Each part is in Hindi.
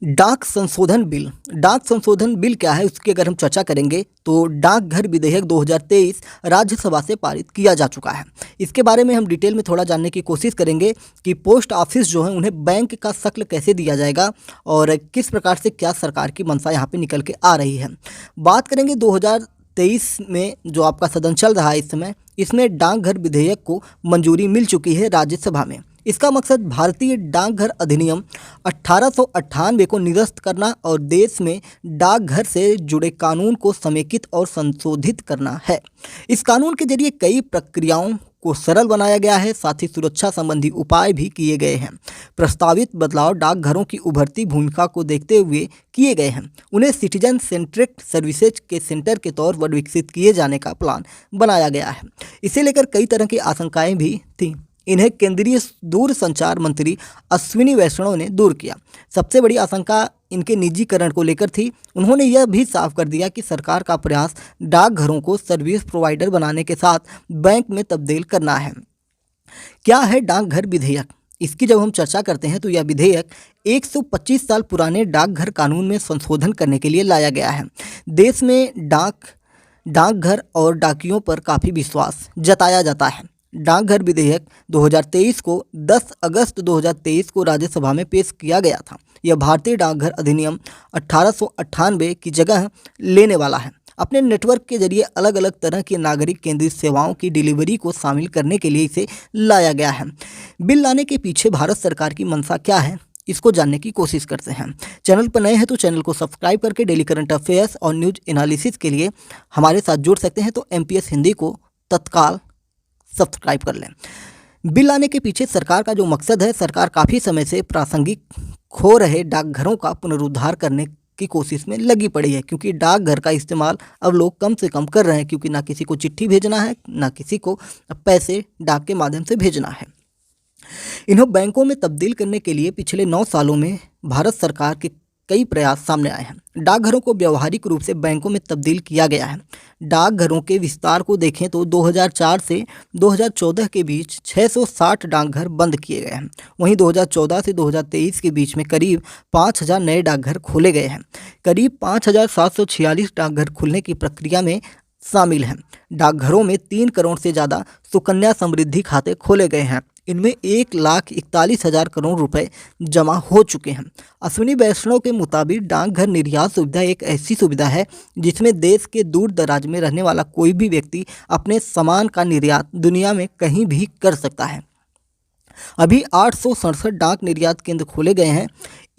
डाक संशोधन बिल क्या है उसकी अगर हम चर्चा करेंगे तो डाकघर विधेयक 2023 राज्यसभा से पारित किया जा चुका है। इसके बारे में हम डिटेल में थोड़ा जानने की कोशिश करेंगे कि पोस्ट ऑफिस जो है उन्हें बैंक का शक्ल कैसे दिया जाएगा और किस प्रकार से क्या सरकार की मंशा यहाँ पे निकल के आ रही है। बात करेंगे 2023 में जो आपका सदन चल रहा है इस समय, इसमें डाकघर विधेयक को मंजूरी मिल चुकी है राज्यसभा में। इसका मकसद भारतीय डाकघर अधिनियम 1898 को निरस्त करना और देश में डाकघर से जुड़े कानून को समेकित और संशोधित करना है। इस कानून के जरिए कई प्रक्रियाओं को सरल बनाया गया है, साथ ही सुरक्षा संबंधी उपाय भी किए गए हैं। प्रस्तावित बदलाव डाकघरों की उभरती भूमिका को देखते हुए किए गए हैं। उन्हें सिटीजन सेंट्रिक सर्विसेज के सेंटर के तौर पर विकसित किए जाने का प्लान बनाया गया है। इसे लेकर कई तरह की आशंकाएं भी थीं। इन्हें केंद्रीय दूरसंचार मंत्री अश्विनी वैष्णव ने दूर किया। सबसे बड़ी आशंका इनके निजीकरण को लेकर थी। उन्होंने यह भी साफ कर दिया कि सरकार का प्रयास डाकघरों को सर्विस प्रोवाइडर बनाने के साथ बैंक में तब्दील करना है। क्या है डाकघर विधेयक? इसकी जब हम चर्चा करते हैं तो यह विधेयक 125 साल पुराने डाकघर कानून में संशोधन करने के लिए लाया गया है। देश में डाकघर और डाकियों पर काफ़ी विश्वास जताया जाता है। डाकघर विधेयक 2023 को 10 अगस्त 2023 को राज्यसभा में पेश किया गया था। यह भारतीय डाकघर अधिनियम 1898 की जगह लेने वाला है। अपने नेटवर्क के जरिए अलग अलग तरह की नागरिक केंद्रित सेवाओं की डिलीवरी को शामिल करने के लिए इसे लाया गया है। बिल लाने के पीछे भारत सरकार की मंशा क्या है, इसको जानने की कोशिश करते हैं। चैनल पर नए हैं तो चैनल को सब्सक्राइब करके डेली करंट अफेयर्स और न्यूज एनालिसिस के लिए हमारे साथ जुड़ सकते हैं। तो MPS हिंदी को तत्काल सब्सक्राइब कर लें। बिल लाने के पीछे सरकार का जो मकसद है, सरकार काफ़ी समय से प्रासंगिक खो रहे डाकघरों का पुनरुद्धार करने की कोशिश में लगी पड़ी है, क्योंकि डाकघर का इस्तेमाल अब लोग कम से कम कर रहे हैं, क्योंकि ना किसी को चिट्ठी भेजना है, ना किसी को पैसे डाक के माध्यम से भेजना है। इन्हें बैंकों में तब्दील करने के लिए पिछले 9 सालों में भारत सरकार के कई प्रयास सामने आए हैं। डाकघरों को व्यावहारिक रूप से बैंकों में तब्दील किया गया है। डाकघरों के विस्तार को देखें तो 2004 से 2014 के बीच 660 डाकघर बंद किए गए हैं। वहीं 2014 से 2023 के बीच में करीब 5000 नए डाकघर खोले गए हैं। करीब 5746 डाकघर खुलने की प्रक्रिया में शामिल हैं। डाकघरों में 3 करोड़ से ज़्यादा सुकन्या समृद्धि खाते खोले गए हैं। इनमें 1,41,000 करोड़ रुपए जमा हो चुके हैं। अश्विनी वैष्णव के मुताबिक डाकघर निर्यात सुविधा एक ऐसी सुविधा है जिसमें देश के दूर दराज में रहने वाला कोई भी व्यक्ति अपने सामान का निर्यात दुनिया में कहीं भी कर सकता है। अभी 867 डाक निर्यात केंद्र खोले गए हैं।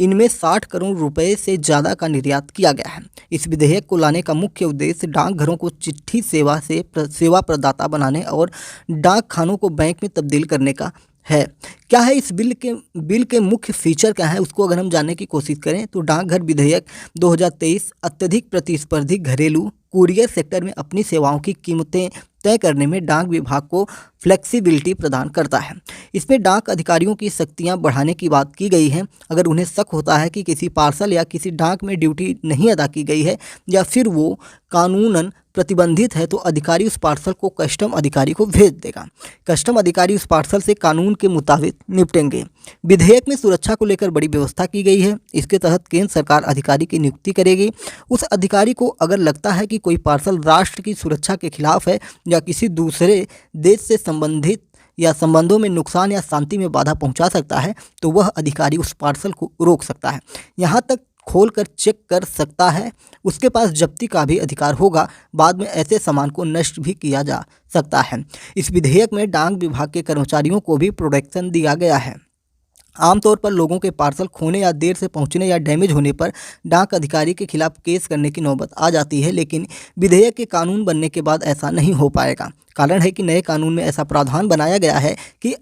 इनमें 60 करोड़ रुपए से ज़्यादा का निर्यात किया गया है। इस विधेयक को लाने का मुख्य उद्देश्य डाकघरों को चिट्ठी सेवा से सेवा प्रदाता बनाने और डाक खानों को बैंक में तब्दील करने का है। क्या है इस बिल के मुख्य फीचर क्या है, उसको अगर हम जानने की कोशिश करें तो डाकघर विधेयक 2023 अत्यधिक प्रतिस्पर्धी घरेलू कुरियर सेक्टर में अपनी सेवाओं की कीमतें तय करने में डाक विभाग को फ्लेक्सिबिलिटी प्रदान करता है। इसमें डाक अधिकारियों की शक्तियां बढ़ाने की बात की गई है। अगर उन्हें शक होता है कि किसी पार्सल या किसी डाक में ड्यूटी नहीं अदा की गई है या फिर वो कानूनन प्रतिबंधित है, तो अधिकारी उस पार्सल को कस्टम अधिकारी को भेज देगा। कस्टम अधिकारी उस पार्सल से कानून के मुताबिक निपटेंगे। विधेयक में सुरक्षा को लेकर बड़ी व्यवस्था की गई है। इसके तहत केंद्र सरकार अधिकारी की नियुक्ति करेगी। उस अधिकारी को अगर लगता है कि कोई पार्सल राष्ट्र की सुरक्षा के खिलाफ है या किसी दूसरे देश से संबंधित या संबंधों में नुकसान या शांति में बाधा पहुंचा सकता है, तो वह अधिकारी उस पार्सल को रोक सकता है, यहाँ तक खोलकर चेक कर सकता है। उसके पास जब्ती का भी अधिकार होगा। बाद में ऐसे सामान को नष्ट भी किया जा सकता है। इस विधेयक में डाक विभाग के कर्मचारियों को भी प्रोटेक्शन दिया गया है। आमतौर पर लोगों के पार्सल खोने या देर से पहुंचने या डैमेज होने पर डाक अधिकारी के खिलाफ केस करने की नौबत आ जाती है, लेकिन विधेयक के कानून बनने के बाद ऐसा नहीं हो पाएगा। कारण है कि नए कानून में ऐसा प्रावधान बनाया गया है कि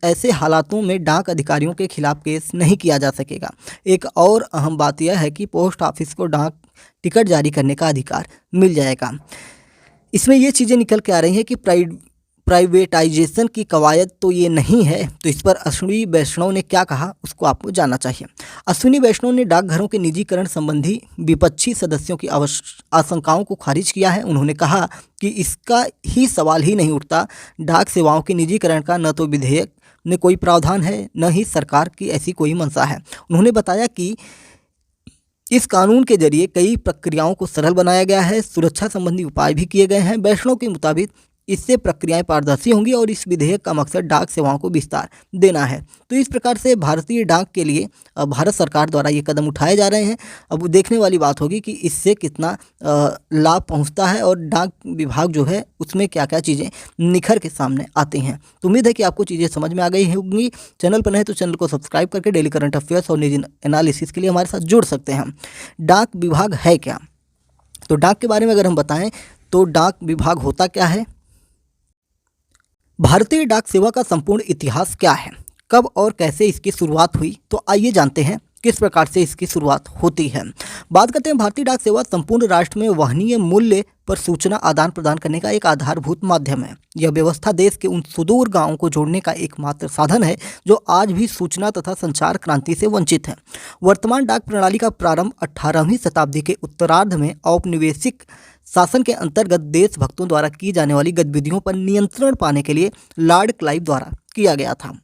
ऐसे हालातों में डाक अधिकारियों के खिलाफ केस नहीं किया जा सकेगा। एक और अहम बात यह है कि पोस्ट ऑफिस को डाक टिकट जारी करने का अधिकार मिल जाएगा। इसमें ये चीज़ें निकल के आ रही हैं कि प्राइवेटाइजेशन की कवायद तो ये नहीं है। तो इस पर अश्विनी वैष्णव ने क्या कहा, उसको आपको जानना चाहिए। अश्विनी वैष्णव ने डाकघरों के निजीकरण संबंधी विपक्षी सदस्यों की आशंकाओं को खारिज किया है। उन्होंने कहा कि इसका ही सवाल ही नहीं उठता। डाक सेवाओं के निजीकरण का न तो विधेयक में कोई प्रावधान है, न ही सरकार की ऐसी कोई मंशा है। उन्होंने बताया कि इस कानून के जरिए कई प्रक्रियाओं को सरल बनाया गया है, सुरक्षा संबंधी उपाय भी किए गए हैं। वैष्णव के मुताबिक इससे प्रक्रियाएं पारदर्शी होंगी और इस विधेयक का मकसद डाक सेवाओं को विस्तार देना है। तो इस प्रकार से भारतीय डाक के लिए भारत सरकार द्वारा ये कदम उठाए जा रहे हैं। अब देखने वाली बात होगी कि इससे कितना लाभ पहुंचता है और डाक विभाग जो है उसमें क्या क्या चीज़ें निखर के सामने आती हैं। तो उम्मीद है कि आपको चीज़ें समझ में आ गई होंगी। चैनल पर नहीं तो चैनल को सब्सक्राइब करके डेली करंट अफेयर्स और निजी एनालिसिस के लिए हमारे साथ जुड़ सकते हैं। डाक विभाग है क्या? तो डाक के बारे में अगर हम बताएं तो डाक विभाग होता क्या है, भारतीय डाक सेवा का संपूर्ण इतिहास क्या है, कब और कैसे इसकी शुरुआत हुई, तो आइए जानते हैं किस प्रकार से इसकी शुरुआत होती है। बात करते हैं भारतीय डाक सेवा संपूर्ण राष्ट्र में वहनीय मूल्य पर सूचना आदान प्रदान करने का एक आधारभूत माध्यम है। यह व्यवस्था देश के उन सुदूर गांवों को जोड़ने का एकमात्र साधन है जो आज भी सूचना तथा संचार क्रांति से वंचित हैं। वर्तमान डाक प्रणाली का प्रारंभ 18वीं शताब्दी के उत्तरार्ध में औपनिवेशिक शासन के अंतर्गत देशभक्तों द्वारा की जाने वाली गतिविधियों पर नियंत्रण पाने के लिए लॉर्ड क्लाइव द्वारा किया गया था।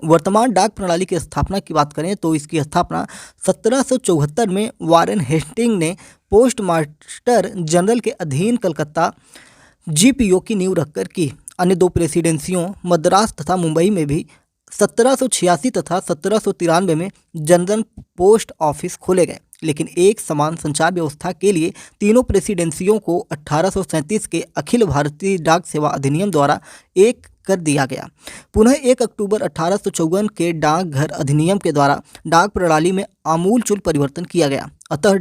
वर्तमान डाक प्रणाली की स्थापना की बात करें तो इसकी स्थापना 1774 में वारेन हेस्टिंग ने पोस्ट मास्टर जनरल के अधीन कलकत्ता जीपीओ की नींव रखकर की। अन्य दो प्रेसिडेंसियों मद्रास तथा मुंबई में भी 1786 तथा 1793 में जनरल पोस्ट ऑफिस खोले गए, लेकिन एक समान संचार व्यवस्था के लिए तीनों प्रेसिडेंसियों को 1837 के अखिल भारतीय डाक सेवा अधिनियम द्वारा एक कर दिया गया। पुनः 1 अक्टूबर 1854 के डाकघर अधिनियम के द्वारा डाक प्रणाली में आमूलचूल परिवर्तन किया गया। अतः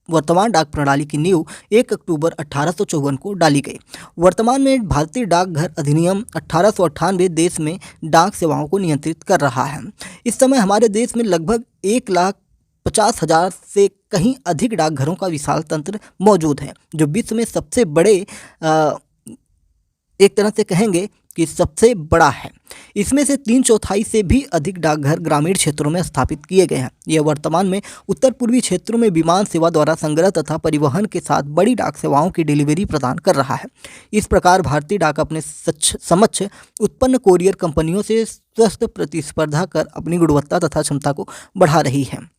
वर्तमान डाक प्रणाली की नींव 1 अक्टूबर 1854 को डाली गई। वर्तमान में भारतीय डाकघर अधिनियम 1898 देश में डाक सेवाओं को नियंत्रित कर रहा है। इस समय हमारे देश में लगभग 1,50,000 से कहीं अधिक डाकघरों का विशाल तंत्र मौजूद है, जो विश्व में सबसे बड़े एक तरह से कहेंगे कि सबसे बड़ा है। इसमें से 3/4 से भी अधिक डाकघर ग्रामीण क्षेत्रों में स्थापित किए गए हैं। यह वर्तमान में उत्तर पूर्वी क्षेत्रों में विमान सेवा द्वारा संग्रह तथा परिवहन के साथ बड़ी डाक सेवाओं की डिलीवरी प्रदान कर रहा है। इस प्रकार भारतीय डाक अपने समक्ष उत्पन्न कोरियर कंपनियों से स्वस्थ प्रतिस्पर्धा कर अपनी गुणवत्ता तथा क्षमता को बढ़ा रही है।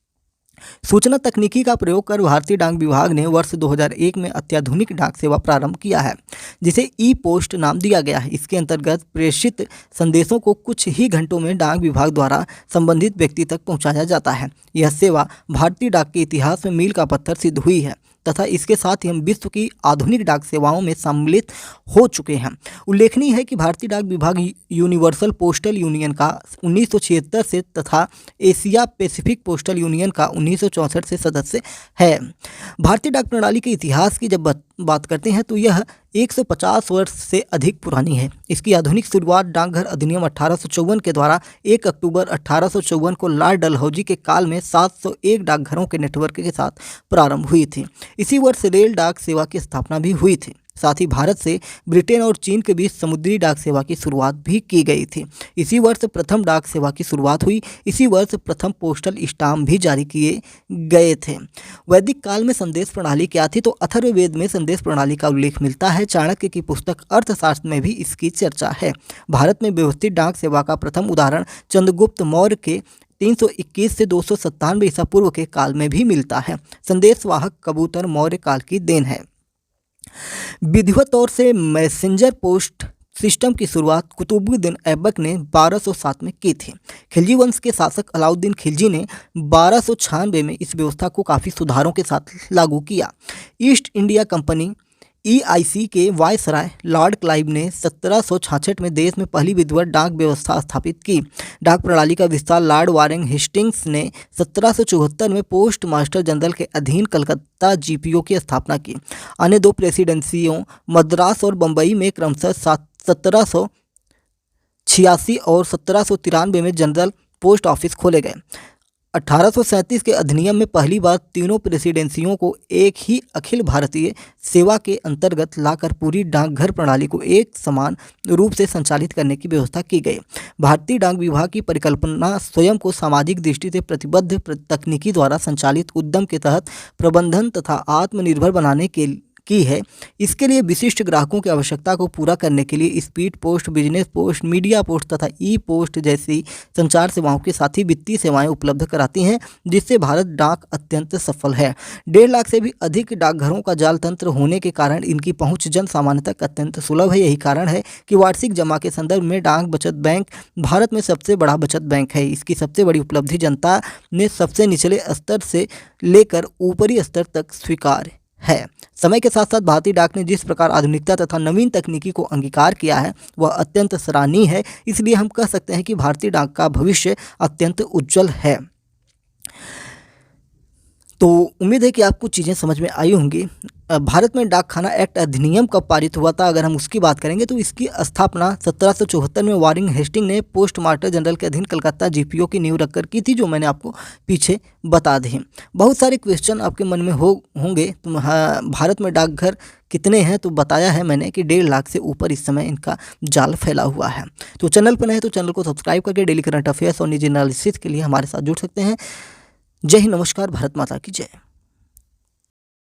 सूचना तकनीकी का प्रयोग कर भारतीय डाक विभाग ने वर्ष 2001 में अत्याधुनिक डाक सेवा प्रारंभ किया है, जिसे ई पोस्ट नाम दिया गया है। इसके अंतर्गत प्रेषित संदेशों को कुछ ही घंटों में डाक विभाग द्वारा संबंधित व्यक्ति तक पहुंचाया जाता है। यह सेवा भारतीय डाक के इतिहास में मील का पत्थर सिद्ध हुई है तथा इसके साथ ही हम विश्व की आधुनिक डाक सेवाओं में सम्मिलित हो चुके हैं। उल्लेखनीय है कि भारतीय डाक विभाग यूनिवर्सल पोस्टल यूनियन का 1976 से तथा एशिया पैसिफिक पोस्टल यूनियन का 1964 से सदस्य है। भारतीय डाक प्रणाली के इतिहास की जब बात करते हैं तो यह 150 वर्ष से अधिक पुरानी है। इसकी आधुनिक शुरुआत डाकघर अधिनियम 1854 के द्वारा 1 अक्टूबर 1854 को लॉर्ड डलहौजी के काल में 701 डाकघरों के नेटवर्क के साथ प्रारंभ हुई थी। इसी वर्ष रेल डाक सेवा की स्थापना भी हुई थी। साथ ही भारत से ब्रिटेन और चीन के बीच समुद्री डाक सेवा की शुरुआत भी की गई थी। इसी वर्ष प्रथम डाक सेवा की शुरुआत हुई। इसी वर्ष प्रथम पोस्टल स्टाम्प भी जारी किए गए थे। वैदिक काल में संदेश प्रणाली क्या थी? तो अथर्ववेद में संदेश प्रणाली का उल्लेख मिलता है। चाणक्य की पुस्तक अर्थशास्त्र में भी इसकी चर्चा है। भारत में व्यवस्थित डाक सेवा का प्रथम उदाहरण चंद्रगुप्त मौर्य के 321 से 297 ईसा पूर्व के काल में भी मिलता है। संदेशवाहक कबूतर मौर्य काल की देन है। विधिवत तौर से मैसेंजर पोस्ट सिस्टम की शुरुआत कुतुबुद्दीन ऐबक ने 1207 में की थी। खिलजी वंश के शासक अलाउद्दीन खिलजी ने 1296 में इस व्यवस्था को काफ़ी सुधारों के साथ लागू किया। ईस्ट इंडिया कंपनी EIC के वायसराय लॉर्ड क्लाइव ने 1766 में देश में पहली विधिवत डाक व्यवस्था स्थापित की। डाक प्रणाली का विस्तार लॉर्ड वारेन हेस्टिंग्स ने 1774 में पोस्ट मास्टर जनरल के अधीन कलकत्ता जीपीओ की स्थापना की। अन्य दो प्रेसिडेंसियों मद्रास और बम्बई में क्रमशः 1786 और 1793 में जनरल पोस्ट ऑफिस खोले गए। 1837 के अधिनियम में पहली बार तीनों प्रेसिडेंसियों को एक ही अखिल भारतीय सेवा के अंतर्गत लाकर पूरी डाकघर प्रणाली को एक समान रूप से संचालित करने की व्यवस्था की गई। भारतीय डाक विभाग की परिकल्पना स्वयं को सामाजिक दृष्टि से प्रतिबद्ध तकनीकी द्वारा संचालित उद्यम के तहत प्रबंधन तथा आत्मनिर्भर बनाने की है। इसके लिए विशिष्ट ग्राहकों की आवश्यकता को पूरा करने के लिए speed post, business post, media post तथा ई पोस्ट जैसी संचार सेवाओं के साथ ही वित्तीय सेवाएं उपलब्ध कराती हैं, जिससे भारत डाक अत्यंत सफल है। 1.5 लाख से भी अधिक डाकघरों का जाल तंत्र होने के कारण इनकी पहुंच जन सामान्य तक अत्यंत सुलभ है। यही कारण है कि वार्षिक जमा के संदर्भ में डाक बचत बैंक भारत में सबसे बड़ा बचत बैंक है। इसकी सबसे बड़ी उपलब्धि जनता ने सबसे निचले स्तर से लेकर ऊपरी स्तर तक स्वीकार है। समय के साथ साथ भारतीय डाक ने जिस प्रकार आधुनिकता तथा नवीन तकनीकी को अंगीकार किया है वह अत्यंत सराहनीय है। इसलिए हम कह सकते हैं कि भारतीय डाक का भविष्य अत्यंत उज्जवल है। तो उम्मीद है कि आपको चीज़ें समझ में आई होंगी। भारत में डाक खाना एक्ट अधिनियम कब पारित हुआ था, अगर हम उसकी बात करेंगे तो इसकी स्थापना 1774 में वारिंग हेस्टिंग ने पोस्ट मास्टर जनरल के अधीन कलकत्ता जीपीओ की नींव रखकर की थी, जो मैंने आपको पीछे बता दी। बहुत सारे क्वेश्चन आपके मन में होंगे तो भारत में डाकघर कितने हैं, तो बताया है मैंने कि 1.5 लाख से ऊपर इस समय इनका जाल फैला हुआ है। तो चैनल पर नए हैं तो चैनल को सब्सक्राइब करके डेली करंट अफेयर्स और निजी एनालिसिस के लिए हमारे साथ जुड़ सकते हैं। जय हिंद, नमस्कार, भारत माता की जय।